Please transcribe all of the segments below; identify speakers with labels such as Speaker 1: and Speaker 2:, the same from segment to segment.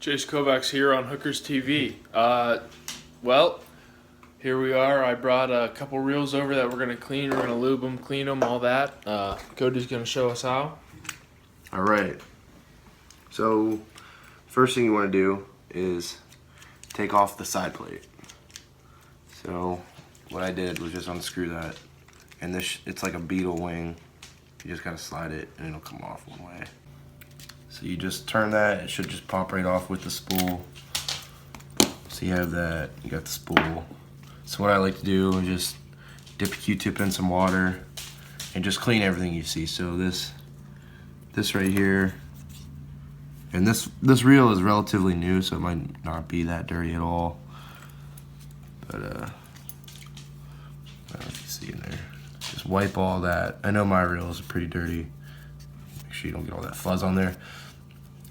Speaker 1: Jace Kovacs here on Hookers TV. Well, here we are. I brought a couple reels over that we're going to clean. We're going to lube them, clean them, all that. Cody's going to show us how.
Speaker 2: All right. So, first thing you want to do is take off the side plate. So, what I did was just unscrew that. And this, it's like a beetle wing. You just gotta slide it and it'll come off one way. So you just turn that, it should just pop right off with the spool. So you have that, you got the spool. So what I like to do is just dip a Q-tip in some water and just clean everything you see. So this right here, and this reel is relatively new, so it might not be that dirty at all. But I don't know if you see in there. Just wipe all that. I know my reels are pretty dirty. Make sure you don't get all that fuzz on there.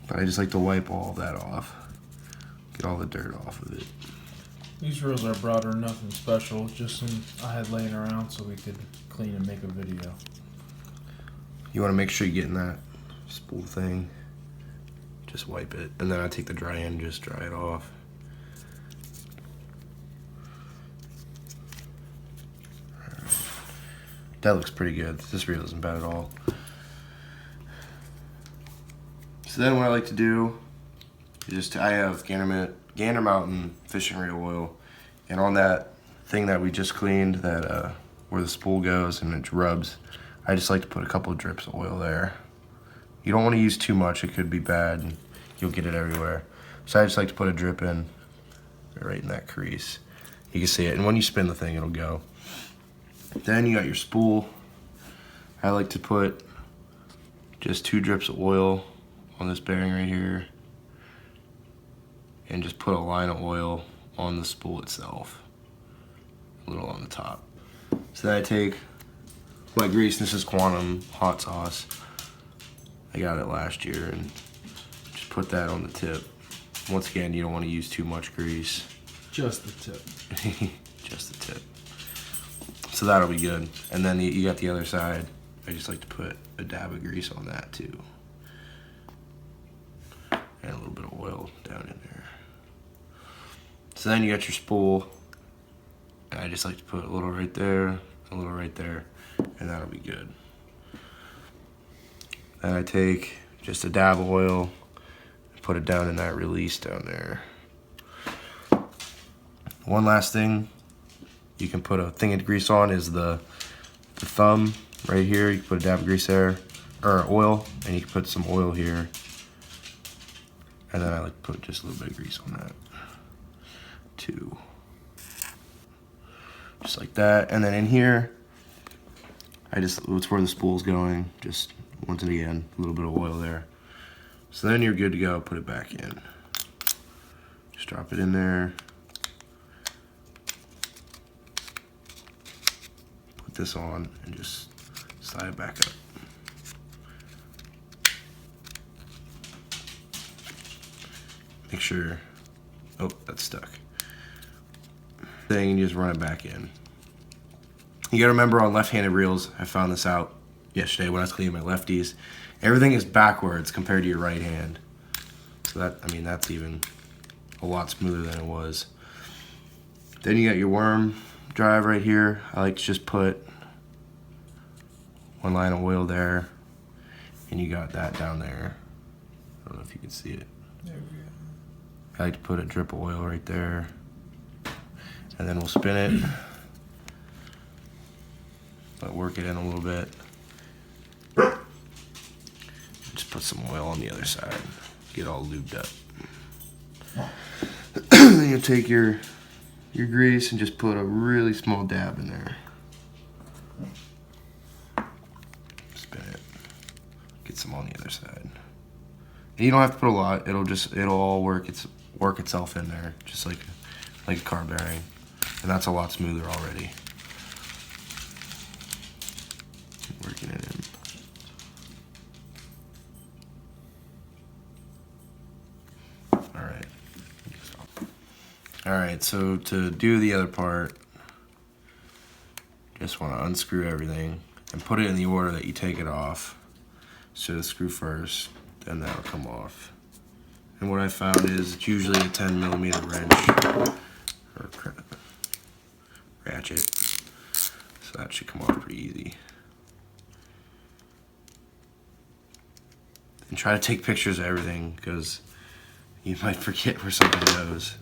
Speaker 2: But I just like to wipe all of that off. Get all the dirt off of it.
Speaker 1: These reels I brought are nothing special, just some I had laying around so we could clean and make a video.
Speaker 2: You want to make sure you get in that spool thing. Just wipe it. And then I take the dry end, just dry it off. That looks pretty good. This reel isn't bad at all. So then what I like to do is just, I have Gander Mountain fishing reel oil, and on that thing that we just cleaned, that where the spool goes and it rubs, I just like to put a couple of drips of oil there. You don't want to use too much, it could be bad and you'll get it everywhere. So I just like to put a drip in, right in that crease. You can see it, and when you spin the thing, it'll go. Then you got your spool. I like to put just 2 drips of oil on this bearing right here and just put a line of oil on the spool itself, a little on the top. So then I take my grease, this is Quantum hot sauce. I got it last year, and just put that on the tip. Once again, you don't want to use too much grease.
Speaker 1: Just the tip.
Speaker 2: Just the tip. So that'll be good. And then you got the other side. I just like to put a dab of grease on that too. And a little bit of oil down in there. So then you got your spool. And I just like to put a little right there, a little right there, and that'll be good. Then I take just a dab of oil and put it down in that release down there. One last thing you can put a thing of grease on is the thumb right here. You can put a dab of grease there, or oil, and you can put some oil here. And then I like to put just a little bit of grease on that too. Just like that. And then in here, it's where the spool's going. Just once again, a little bit of oil there. So then you're good to go. Put it back in. Just drop it in there. This on and just slide it back up. Make sure, oh, that's stuck. Then you just run it back in. You gotta remember on left-handed reels, I found this out yesterday when I was cleaning my lefties, everything is backwards compared to your right hand. So that, I mean, that's even a lot smoother than it was. Then you got your worm drive right here. I like to just put one line of oil there, and you got that down there. I don't know if you can see it. There we go. I like to put a drip of oil right there, and then we'll spin it, but work it in a little bit. Just put some oil on the other side, get all lubed up. Then you'll take your grease and just put a really small dab in there. Spin it. Get some on the other side. And you don't have to put a lot. It'll all work itself in there, just like a car bearing. And that's a lot smoother already. Working it in. Alright, so to do the other part, just want to unscrew everything and put it in the order that you take it off. So the screw first, then that'll come off. And what I found is it's usually a 10mm wrench or ratchet. So that should come off pretty easy. And try to take pictures of everything because you might forget where something goes.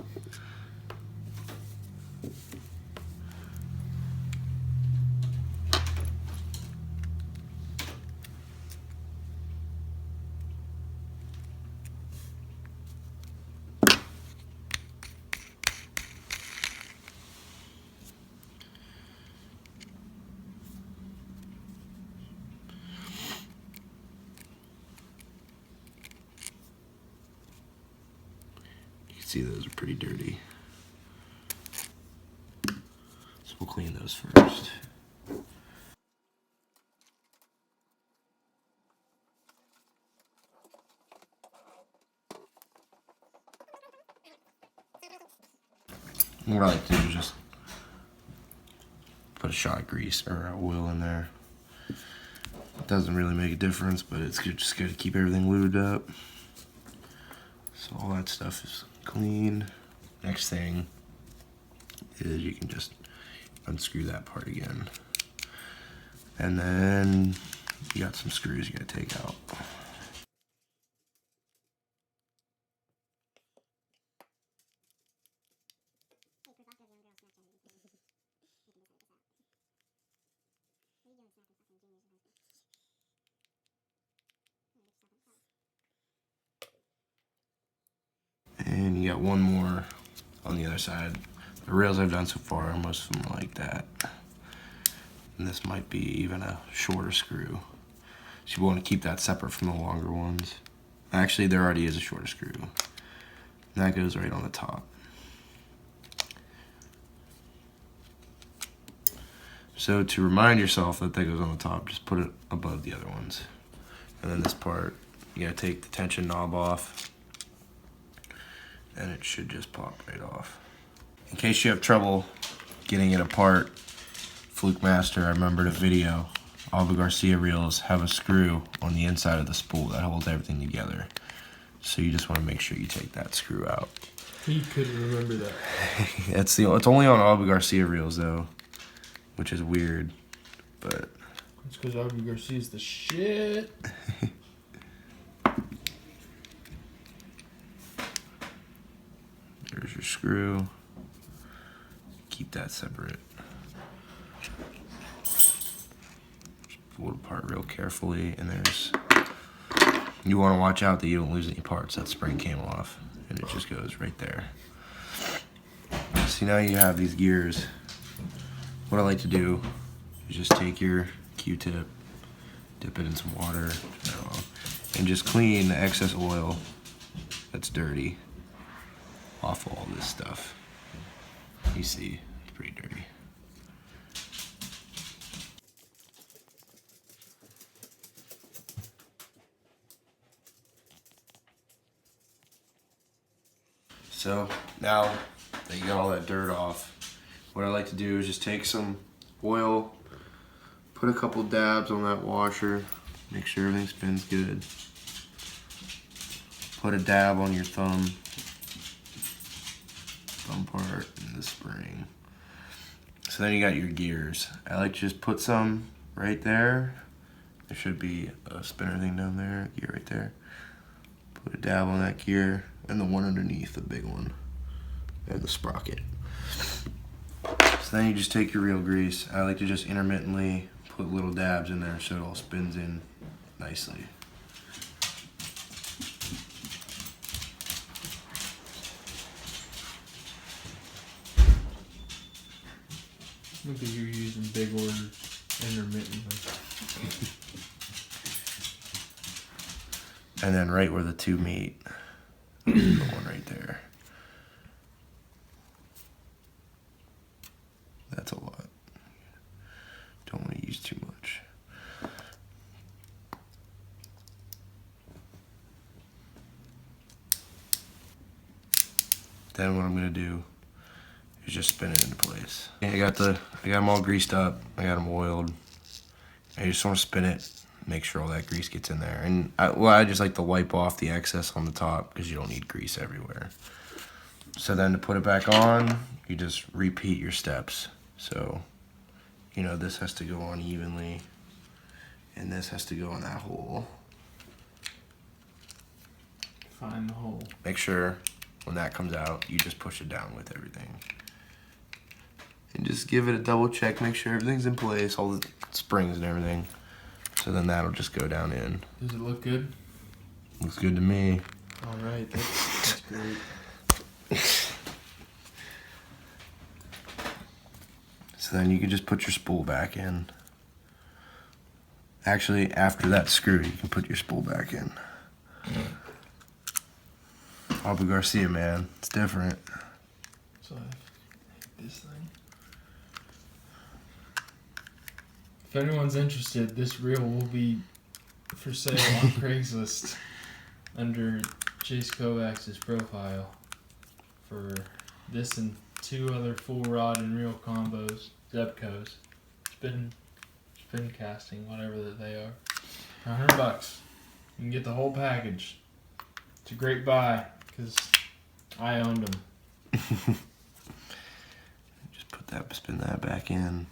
Speaker 2: See, those are pretty dirty. So we'll clean those first. And what I like to do is just put a shot of grease or oil in there. It doesn't really make a difference, but it's just good to keep everything lubed up. So all that stuff is clean. Next thing is you can just unscrew that part again. And then you got some screws you gotta take out. And you got one more on the other side. The rails I've done so far, most of them are like that. And this might be even a shorter screw. So you want to keep that separate from the longer ones. Actually, there already is a shorter screw. And that goes right on the top. So to remind yourself that that goes on the top, just put it above the other ones. And then this part, you gotta take the tension knob off. And it should just pop right off. In case you have trouble getting it apart, Fluke Master, I remembered a video. Abu Garcia reels have a screw on the inside of the spool that holds everything together. So you just want to make sure you take that screw out.
Speaker 1: He couldn't remember that.
Speaker 2: It's only on Abu Garcia reels though, which is weird, but
Speaker 1: it's because Abu Garcia's the shit.
Speaker 2: There's your screw. Keep that separate. Just pull it apart real carefully, and you want to watch out that you don't lose any parts. That spring came off, and it just goes right there. See, now you have these gears. What I like to do is just take your Q-tip, dip it in some water, and just clean the excess oil that's dirty off all this stuff. You see, it's pretty dirty. So now that you got all that dirt off, what I like to do is just take some oil, put a couple dabs on that washer, make sure everything spins good. Put a dab on your thumb part and the spring. So then you got your gears. I like to just put some right there. There should be a spinner thing down there, gear right there. Put a dab on that gear and the one underneath, the big one, and the sprocket. So then you just take your reel grease. I like to just intermittently put little dabs in there so it all spins in nicely.
Speaker 1: Look at you using big words intermittently.
Speaker 2: And then right where the two meet, the one right there. That's a lot. Don't want to use too much. Then what I'm gonna do is just spin it into place. I got them all greased up. I got them oiled. I just want to spin it make sure all that grease gets in there. And I just like to wipe off the excess on the top because you don't need grease everywhere. So then to put it back on, you just repeat your steps. So, you know, this has to go on evenly, and this has to go in that hole.
Speaker 1: Find the hole.
Speaker 2: Make sure when that comes out, you just push it down with everything. And just give it a double check, make sure everything's in place, all the springs and everything. So then that'll just go down in.
Speaker 1: Does it look good?
Speaker 2: Looks good to me.
Speaker 1: All right, that's great.
Speaker 2: So then you can just put your spool back in. Actually, after that screw, you can put your spool back in. Abu Garcia, man, it's different.
Speaker 1: So I hate this thing. If anyone's interested, this reel will be for sale on Craigslist under Chase Kovacs' profile for this and 2 other full rod and reel combos, Zebcos, spin casting, whatever that they are. $100. You can get the whole package. It's a great buy because I owned them.
Speaker 2: Just spin that back in.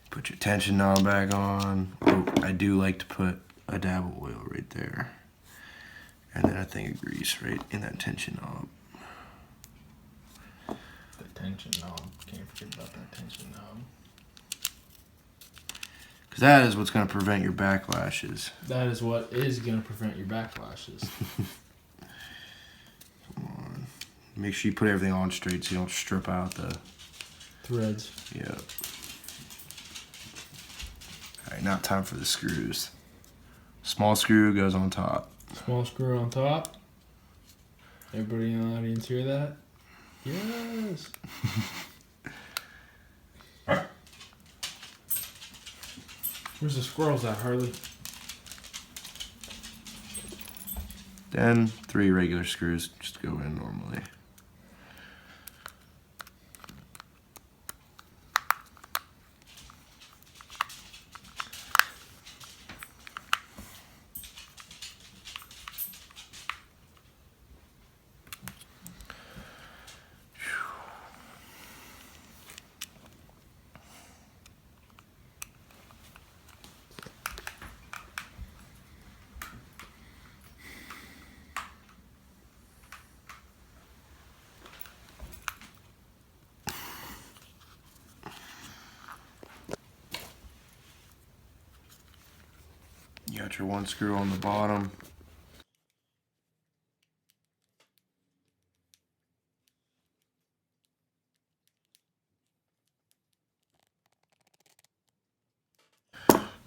Speaker 2: Put your tension knob back on. Oh, I do like to put a dab of oil right there. And then a thing of grease right in that tension knob.
Speaker 1: The tension knob. Can't forget about that tension knob.
Speaker 2: Because that is what's going to prevent your backlashes.
Speaker 1: That is what is going to prevent your backlashes.
Speaker 2: Come on. Make sure you put everything on straight so you don't strip out the
Speaker 1: Threads.
Speaker 2: Yeah. Alright, now time for the screws. Small screw goes on top.
Speaker 1: Small screw on top. Everybody in the audience hear that? Yes. Where's the squirrels at, Harley?
Speaker 2: Then 3 regular screws just go in normally. You got your 1 screw on the bottom.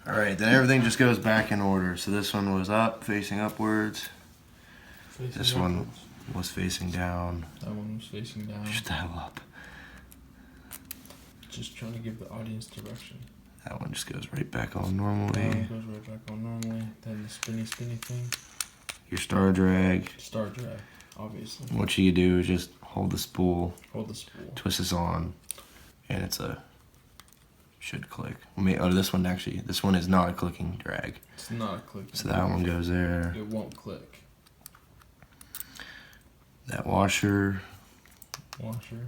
Speaker 2: Alright, then everything just goes back in order. So this one was up, facing upwards. This one was facing down.
Speaker 1: That one was facing down.
Speaker 2: Just dial up.
Speaker 1: Just trying to give the audience direction.
Speaker 2: That one just goes right back on
Speaker 1: That
Speaker 2: normally.
Speaker 1: one goes right back on normally. Then the spinny thing.
Speaker 2: Your star drag.
Speaker 1: Star drag, obviously.
Speaker 2: What you do is just hold the spool,
Speaker 1: Hold the spool.
Speaker 2: twist this on, and should click. This one is not a clicking drag.
Speaker 1: It's not a click.
Speaker 2: So that one goes there.
Speaker 1: It won't click.
Speaker 2: That washer.
Speaker 1: Washer.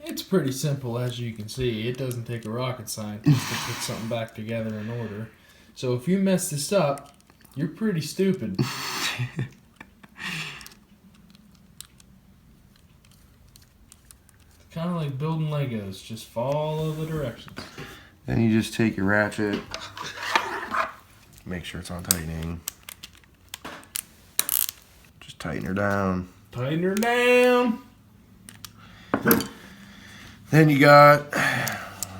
Speaker 1: It's pretty simple, as you can see. It doesn't take a rocket scientist to put something back together in order. So if you mess this up, you're pretty stupid. It's kind of like building Legos. Just follow the directions.
Speaker 2: Then you just take your ratchet. Make sure it's on tightening. Just tighten her down.
Speaker 1: Tighten her down.
Speaker 2: Then you got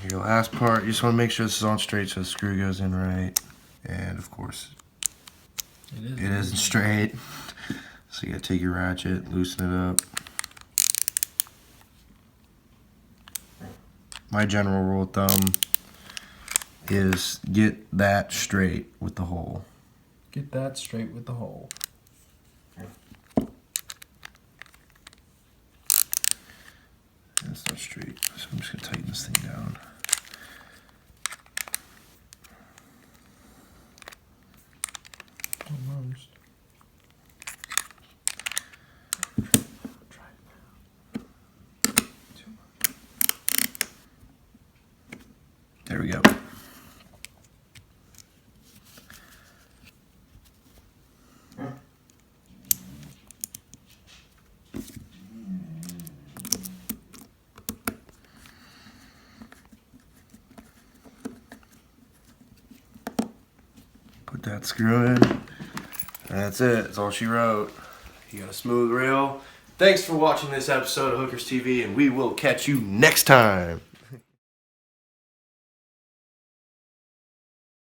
Speaker 2: your last part. You just want to make sure this is on straight so the screw goes in right. And of course, it isn't straight. So you gotta take your ratchet, loosen it up. My general rule of thumb is get that straight with the hole.
Speaker 1: Get that straight with the hole.
Speaker 2: straight. So I'm just gonna tighten this thing down.
Speaker 1: Almost.
Speaker 2: There we go. Put that screw in. That's it. That's all she wrote. You got a smooth reel. Thanks for watching this episode of Hookers TV, and we will catch you next time.